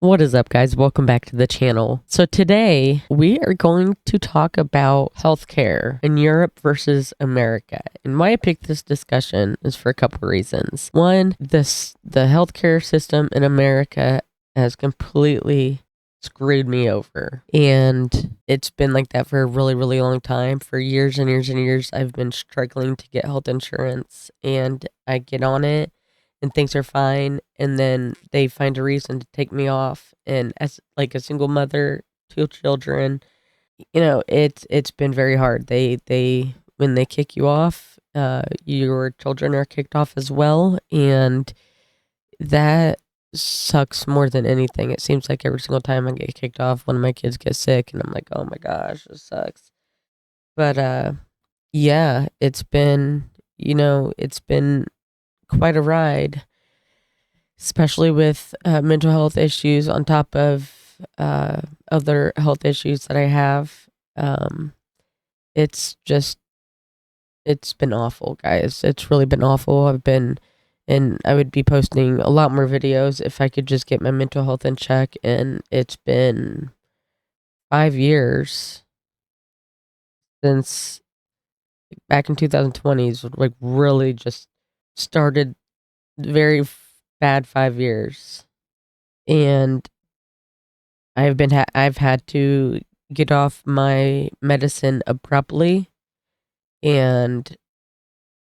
What is up, guys? Welcome back to the channel. So today we are going to talk about healthcare in Europe versus America. And why I picked this discussion is for a couple reasons. One, the healthcare system in America has completely screwed me over. And it's been like that for a really, really long time. For years and years and years, I've been struggling to get health insurance, and I get on it and things are fine, and then they find a reason to take me off. And as like a single mother, two children, it's been very hard. They when they kick you off, your children are kicked off as well, and that sucks more than anything. It seems like every single time I get kicked off, one of my kids gets sick, and I'm like, oh my gosh, this sucks. But yeah, it's been quite a ride, especially with mental health issues on top of other health issues that I have. Um, it's just, it's been awful, guys. It's really been awful. And I would be posting a lot more videos if I could just get my mental health in check. And it's been 5 years since back in 2020s, like really just started very bad 5 years. And I've had to get off my medicine abruptly, and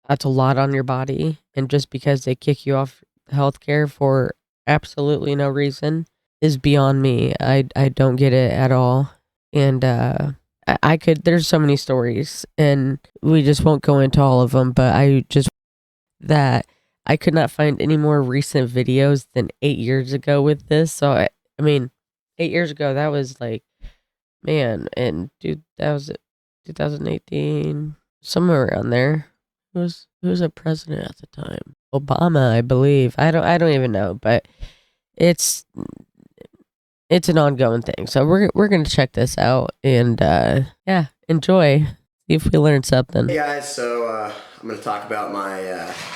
that's a lot on your body. And just because they kick you off healthcare for absolutely no reason is beyond me. I don't get it at all. And I could there's so many stories, and we just won't go into all of them, but that I could not find any more recent videos than 8 years ago with this. So I mean, 8 years ago, that was like, man, and dude, that was 2018, somewhere around there. Who was a president at the time? Obama, I believe. I don't even know, but it's it's an ongoing thing. So we're gonna check this out, and yeah, enjoy. See if we learn something. Hey guys, I'm going to talk about my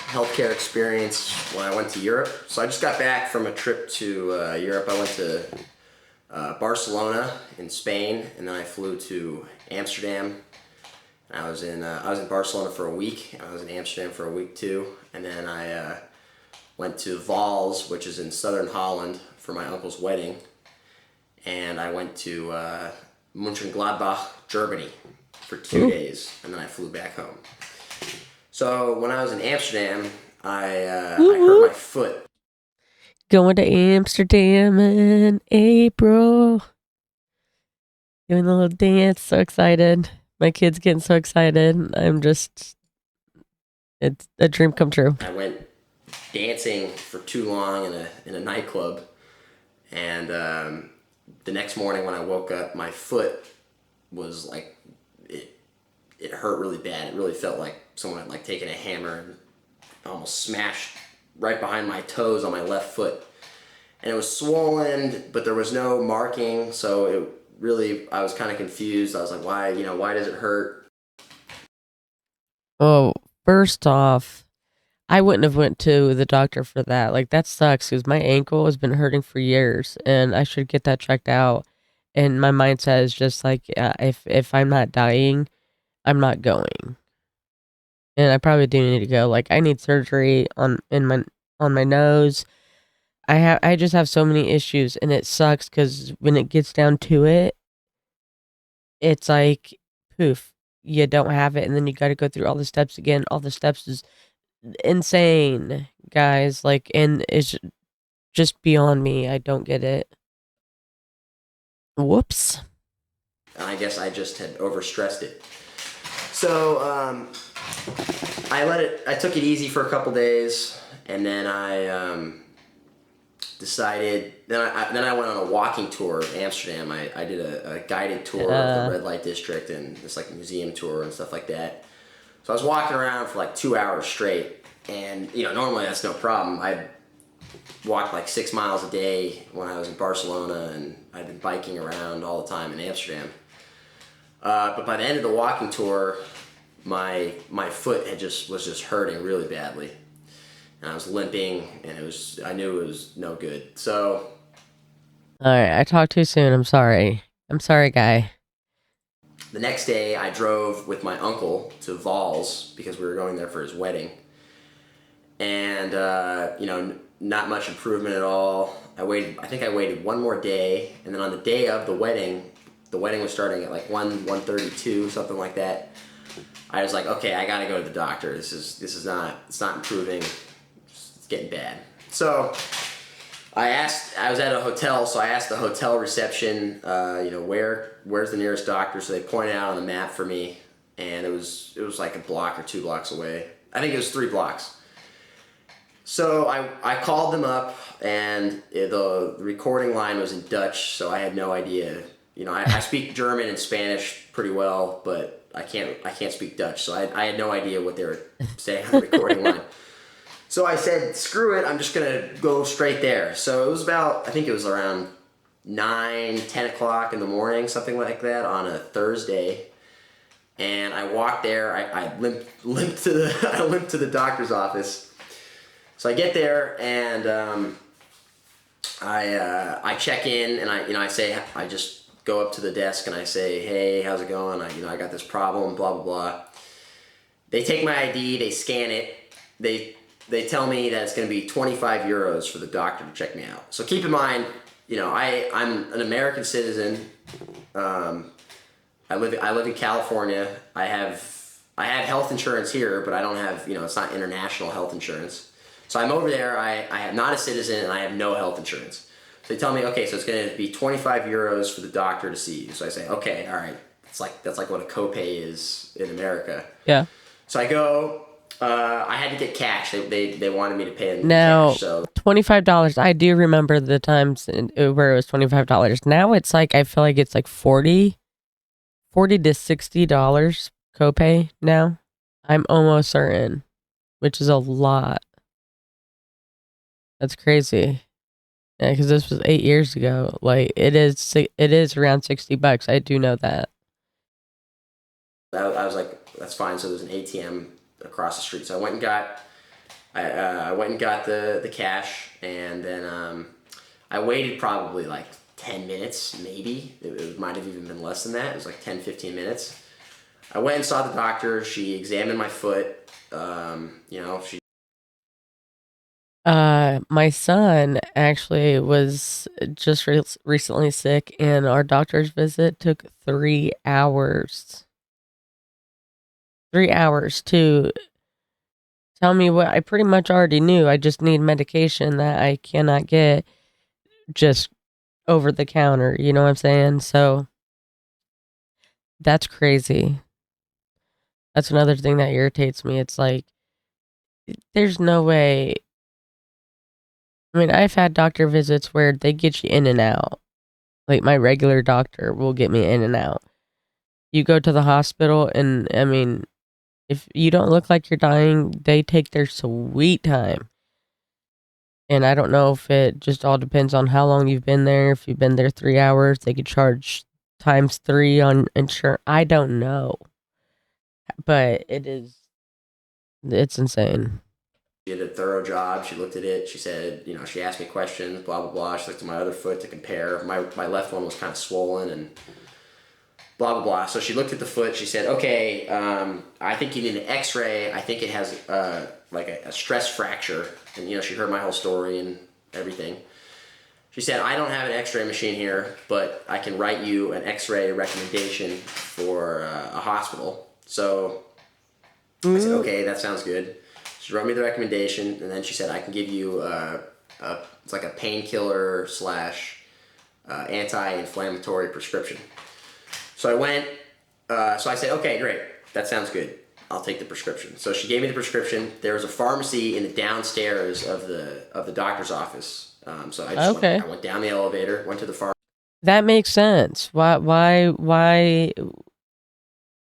healthcare experience when I went to Europe. So I just got back from a trip to Europe. I went to Barcelona in Spain, and then I flew to Amsterdam. I was in Barcelona for a week. I was in Amsterdam for a week too, and then I went to Vals, which is in southern Holland, for my uncle's wedding, and I went to Mönchengladbach, Germany, for 2 days, and then I flew back home. So when I was in Amsterdam, I hurt my foot. Going to Amsterdam in April. Doing a little dance. So excited. My kid's getting so excited. It's a dream come true. I went dancing for too long in a nightclub, and the next morning when I woke up, my foot was like, it hurt really bad. It really felt like someone had like taken a hammer and almost smashed right behind my toes on my left foot. And it was swollen, but there was no marking, so it really, I was kind of confused. I was like, why does it hurt? Oh, first off, I wouldn't have went to the doctor for that. Like, that sucks because my ankle has been hurting for years, and I should get that checked out. And my mindset is just like, if I'm not dying, I'm not going. And I probably do need to go. Like, I need surgery on my nose. I just have so many issues, and it sucks because when it gets down to it, it's like poof, you don't have it, and then you got to go through all the steps again. All the steps is insane, guys. Like, and it's just beyond me. I don't get it. Whoops. And I guess I just had overstressed it. So I took it easy for a couple days, and then I decided. Then I went on a walking tour of Amsterdam. I did a guided tour of the red light district and this like museum tour and stuff like that. So I was walking around for like 2 hours straight, and normally that's no problem. I walked like 6 miles a day when I was in Barcelona, and I'd been biking around all the time in Amsterdam. But by the end of the walking tour, my foot was just hurting really badly, and I was limping, and I knew it was no good. So All right, I talked too soon. I'm sorry. I'm sorry, guy. The next day, I drove with my uncle to Vols because we were going there for his wedding, and not much improvement at all. I waited. I think I waited one more day, and then on the day of the wedding was starting at like 1:32, something like that. I was like, okay, I gotta go to the doctor. This is not, it's not improving. It's getting bad. So I was at a hotel, so I asked the hotel reception, where's the nearest doctor? So they pointed out on the map for me, and it was like a block or 2 blocks away. I think it was 3 blocks. So I called them up, and the recording line was in Dutch, so I had no idea. I speak German and Spanish pretty well, but I can't speak Dutch, so I had no idea what they were saying on the recording line. So I said, screw it, I'm just gonna go straight there. So it was I think it was around 9, 10 o'clock in the morning, something like that, on a Thursday. And I walked there. I limped to the I limped to the doctor's office. So I get there, and I check in, and I just go up to the desk and I say, hey, how's it going? I got this problem, blah blah blah. They take my ID, they scan it, they tell me that it's going to be 25 euros for the doctor to check me out. So keep in mind, I'm an American citizen. I live in California. I have health insurance here, but I don't have, it's not international health insurance. So I'm over there. I am not a citizen, and I have no health insurance. So they tell me, okay, so it's going to be 25 euros for the doctor to see you. So I say, okay, all right. That's like what a copay is in America. Yeah. So I go. I had to get cash. They wanted me to pay in Now, cash. So $25. I do remember the times where it was $25. Now it's like, I feel like it's like 40 to $60 copay now. I'm almost certain, which is a lot. That's crazy. Yeah, because this was 8 years ago. Like it is around $60. I do know that. I was like, that's fine. So there's an ATM across the street. So I went and got the cash, and then I waited probably like 10 minutes, maybe. It might have even been less than that. It was like 10, 15 minutes. I went and saw the doctor. She examined my foot. She My son actually was just recently sick, and our doctor's visit took 3 hours. 3 hours to tell me what I pretty much already knew. I just need medication that I cannot get just over the counter. You know what I'm saying? So that's crazy. That's another thing that irritates me. It's like, there's no way. I mean, I've had doctor visits where they get you in and out. Like, my regular doctor will get me in and out. You go to the hospital, and I mean, if you don't look like you're dying, they take their sweet time. And I don't know if it just all depends on how long you've been there. If you've been there 3 hours, they could charge times 3 on insurance. I don't know. But it's insane. did a thorough job. She looked at it. She said, she asked me questions, blah, blah, blah. She looked at my other foot to compare. My left one was kind of swollen and blah, blah, blah. So she looked at the foot. She said, okay, I think you need an x-ray. I think it has like a stress fracture. And, she heard my whole story and everything. She said, I don't have an x-ray machine here, but I can write you an x-ray recommendation for a hospital. So I said, okay, that sounds good. She wrote me the recommendation, and then she said, I can give you it's like a painkiller slash anti-inflammatory prescription. So I went, so I said, okay, great, that sounds good. I'll take the prescription. So she gave me the prescription. There was a pharmacy in the downstairs of the doctor's office. So I just Okay. I went down the elevator, went to the pharmacy. That makes sense. Why?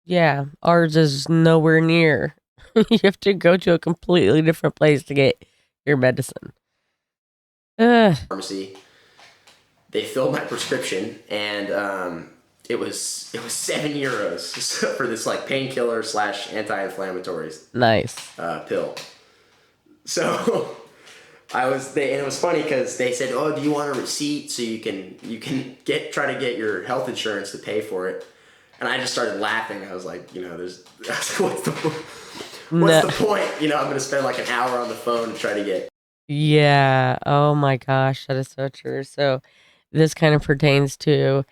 Yeah, ours is nowhere near. You have to go to a completely different place to get your medicine. Ugh. Pharmacy. They filled my prescription, and it was €7 for this like painkiller slash anti-inflammatory Nice. pill. So And it was funny because they said, "Oh, do you want a receipt so you can try to get your health insurance to pay for it?" And I just started laughing. I was like, what's the point? I'm going to spend like an hour on the phone to try to get. Yeah. Oh my gosh, that is so true. So this kind of pertains to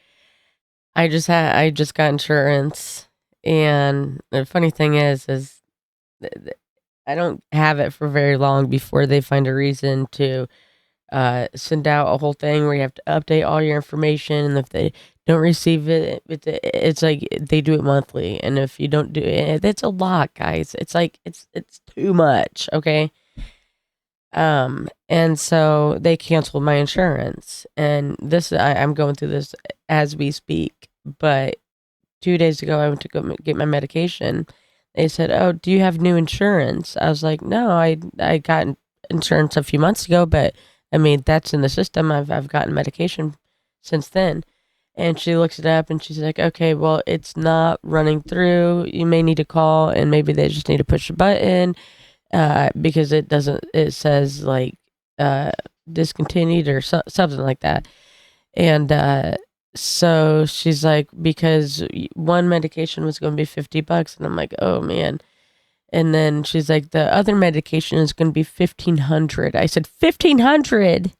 I just got insurance, and the funny thing is I don't have it for very long before they find a reason to send out a whole thing where you have to update all your information, and if they don't receive it, it's like they do it monthly, and if you don't do it, it's a lot, guys. It's like it's too much, okay? And so they canceled my insurance, and I'm going through this as we speak. But 2 days ago, I went to go get my medication. They said, "Oh, do you have new insurance?" I was like, "No, I got insurance a few months ago, but I mean that's in the system. I've gotten medication since then." And she looks it up and she's like, "Okay, well, it's not running through. You may need to call, and maybe they just need to push a button." Because it doesn't, it says like uh, discontinued or something like that. And so she's like, because one medication was going to be $50, and I'm like, oh man. And then she's like, the other medication is going to be 1,500. I said, 1,500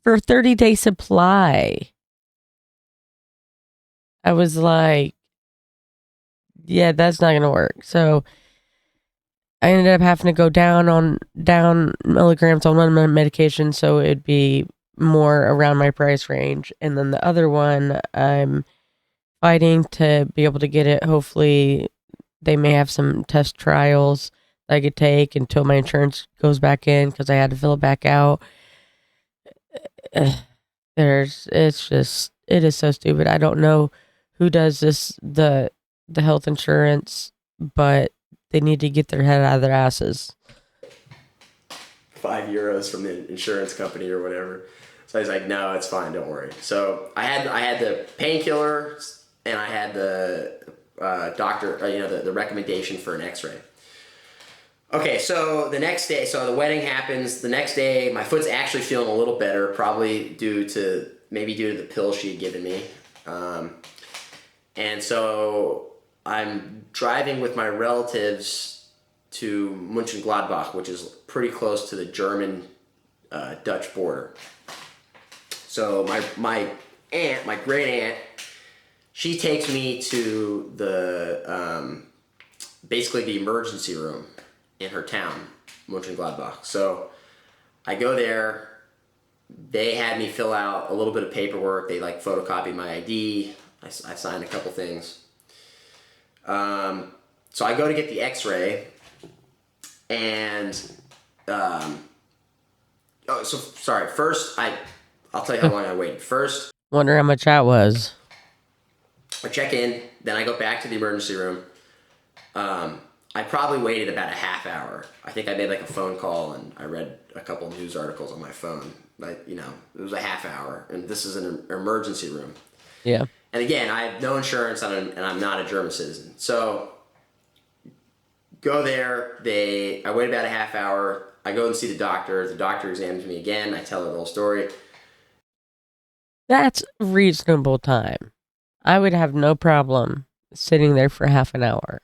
for a 30-day supply. I was like, yeah, that's not going to work. So I ended up having to go down milligrams on one medication, so it'd be more around my price range. And then the other one, I'm fighting to be able to get it. Hopefully, they may have some test trials that I could take until my insurance goes back in, because I had to fill it back out. It is so stupid. I don't know who does this, the health insurance, but they need to get their head out of their asses. €5 from the insurance company or whatever. So I was like, no, it's fine, don't worry. So I had the painkiller, and I had the doctor, the recommendation for an X-ray. Okay, so the next day, so the wedding happens. The next day, my foot's actually feeling a little better, probably due to the pill she had given me. And so I'm driving with my relatives to Mönchengladbach, which is pretty close to the German Dutch border. So my aunt, my great aunt, she takes me to the basically the emergency room in her town, Mönchengladbach. So I go there. They had me fill out a little bit of paperwork. They like photocopied my ID. I signed a couple things. So I go to get the X-ray, and First, I'll tell you how long I waited. First, Wonder how much that was. I check in, then I go back to the emergency room. I probably waited about a half hour. I think I made like a phone call, and I read a couple news articles on my phone. But, it was a half hour, and this is an emergency room. Yeah. And again, I have no insurance, and I'm not a German citizen. So, go there. I wait about a half hour. I go and see the doctor. The doctor examines me again. I tell her the whole story. That's reasonable time. I would have no problem sitting there for half an hour.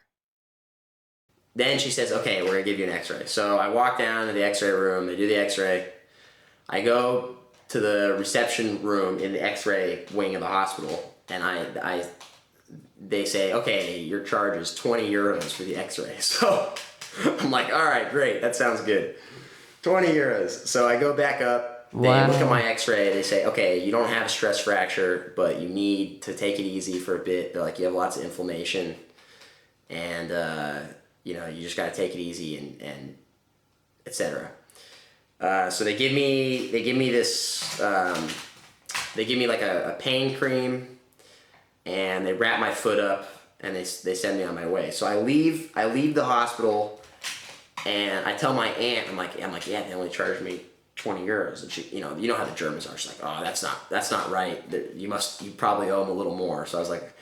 Then she says, okay, we're going to give you an X-ray. So I walk down to the X-ray room. They do the X-ray. I go to the reception room in the X-ray wing of the hospital, and they say, okay, your charge is €20 for the X-ray. So I'm like, all right, great, that sounds good. €20. So I go back up. They look at my X-ray. They say, okay, you don't have a stress fracture, but you need to take it easy for a bit. They're like, you have lots of inflammation, and you just got to take it easy, and etc. So they give me this. They give me like a pain cream, and they wrap my foot up, and they send me on my way. So I leave the hospital, and I tell my aunt, I'm like, yeah, they only charged me €20, and she, you know how the Germans are. She's like, oh, that's not right. You probably owe them a little more. So I was like,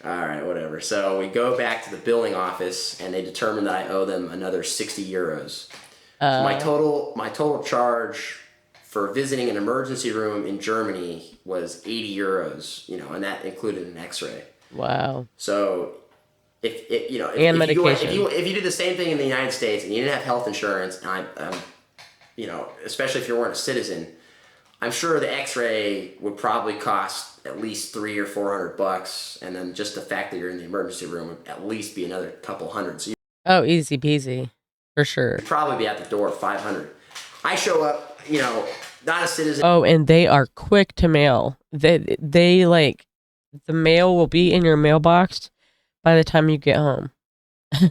all right, whatever. So we go back to the billing office, and they determine that I owe them another €60. So Uh, my total charge for visiting an emergency room in Germany was 80 euros, you know, and that included an X-ray. wow. So And if you go medication. if you did the same thing in the United States and you didn't have health insurance, and you know, especially if you weren't a citizen, I'm sure the X-ray would probably cost at least $300 or $400, and then just the fact that you're in the emergency room would at least be another couple hundred. So Oh, easy peasy. For sure. you'd probably be at the door at 500. I show up, you know, not a citizen. Oh, and they are quick to mail. They like the mail will be in your mailbox by the time you get home.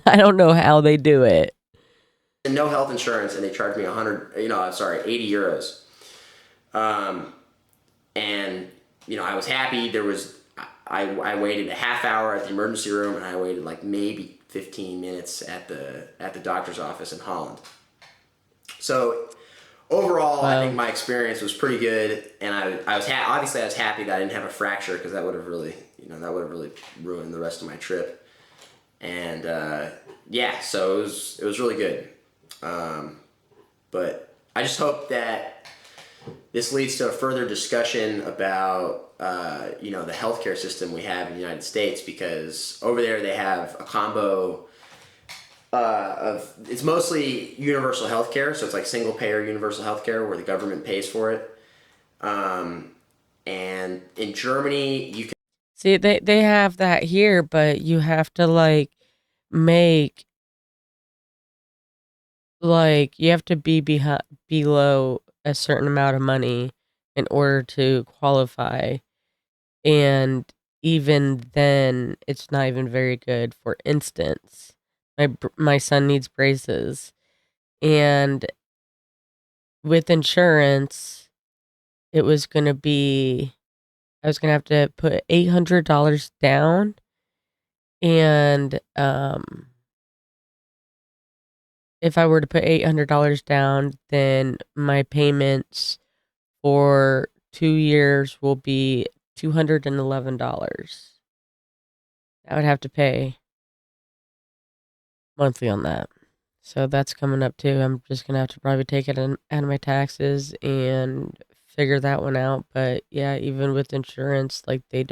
I don't know how they do it. And no health insurance, and they charged me 100. You know, I'm sorry, 80 euros. Um, and you know, I was happy. I waited a half hour at the emergency room, and I waited like maybe 15 minutes at the doctor's office in Holland. So overall, I think Wow. my experience was pretty good, and I was obviously I was happy that I didn't have a fracture, because that would have really, you know, that would have really ruined the rest of my trip. And yeah, so it was really good. But I just hope that this leads to a further discussion about you know, the healthcare system we have in the United States, because over there they have a combo of, it's mostly universal healthcare, so it's like single payer universal healthcare where the government pays for it. And in Germany, you can See, they have that here, but you have to like make like you have to be below a certain amount of money in order to qualify, and even then it's not even very good. For instance, my son needs braces, and with insurance it was going to be I was going to have to put $800 down, and if I were to put $800 down, then my payments for 2 years will be $211. I would have to pay monthly on that. So that's coming up too. I'm just gonna have to probably take it out of my taxes and figure that one out. But yeah, even with insurance, like it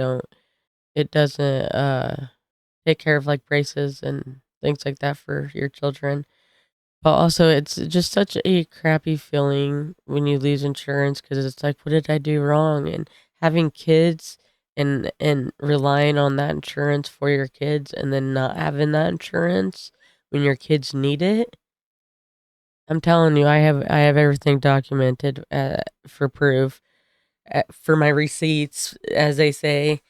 doesn't take care of like braces and things like that for your children. But also, it's just such a crappy feeling when you lose insurance, because it's like, what did I do wrong? And having kids and relying on that insurance for your kids, and then not having that insurance when your kids need it. I'm telling you, I have everything documented for proof, for my receipts, as they say.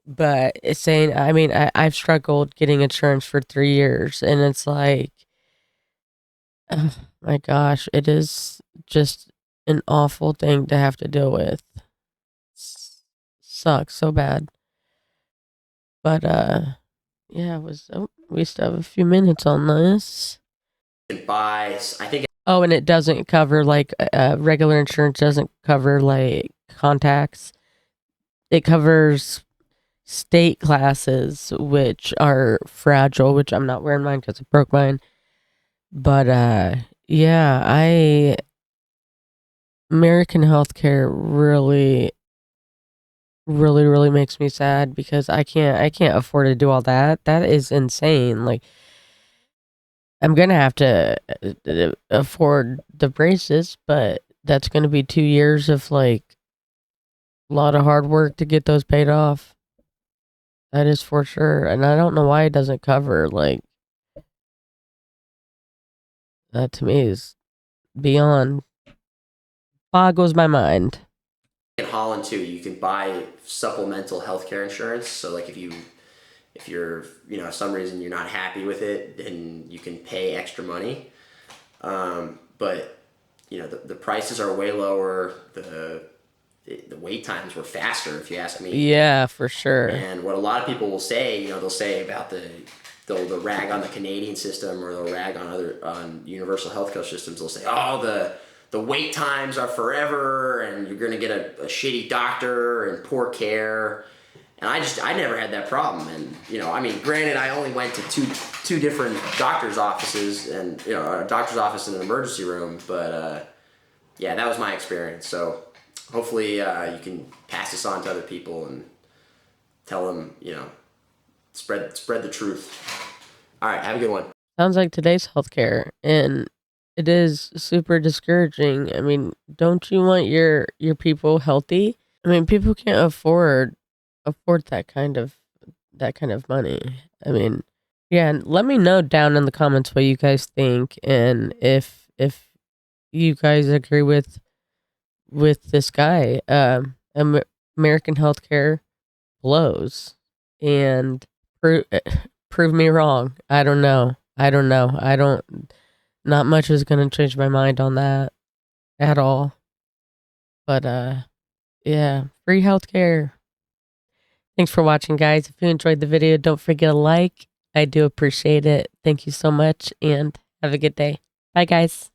But it's saying, I mean, I've struggled getting insurance for 3 years, and it's like, oh my gosh, it is just an awful thing to have to deal with. Sucks so bad. But yeah, we still have a few minutes on this. buy. I think Oh, and it doesn't cover like regular insurance doesn't cover like contacts. It covers state classes, which are fragile, which I'm not wearing mine because I broke mine. But yeah, I American healthcare really makes me sad, because I can't afford to do all that. That is insane. Like, I'm gonna have to afford the braces, but that's gonna be 2 years of like a lot of hard work to get those paid off. That is for sure. And I don't know why it doesn't cover, like, that to me is beyond boggles my mind. in Holland too, you can buy supplemental healthcare insurance. So like if you're, you know, some reason you're not happy with it, then you can pay extra money. But you know, the prices are way lower. The wait times were faster, if you ask me. Yeah, for sure. And what a lot of people will say, you know, they'll say about they'll rag on the Canadian system, or they'll rag on universal healthcare systems. They'll say, oh, the wait times are forever, and you're going to get a shitty doctor and poor care. And I never had that problem. And, I mean, granted, I only went to two different doctor's offices, and, a doctor's office and an emergency room. But, yeah, that was my experience. So hopefully you can pass this on to other people and tell them, spread the truth. All right, have a good one. Sounds like today's healthcare, and it is super discouraging. I mean, don't you want your people healthy? I mean, people can't afford that kind of money. I mean, yeah, and let me know down in the comments what you guys think, and if you guys agree with this guy. American healthcare blows, and prove me wrong. I don't know. Not much is gonna change my mind on that at all. But yeah, free healthcare. Thanks for watching, guys. If you enjoyed the video, don't forget to like. I do appreciate it. Thank you so much, and have a good day. Bye, guys.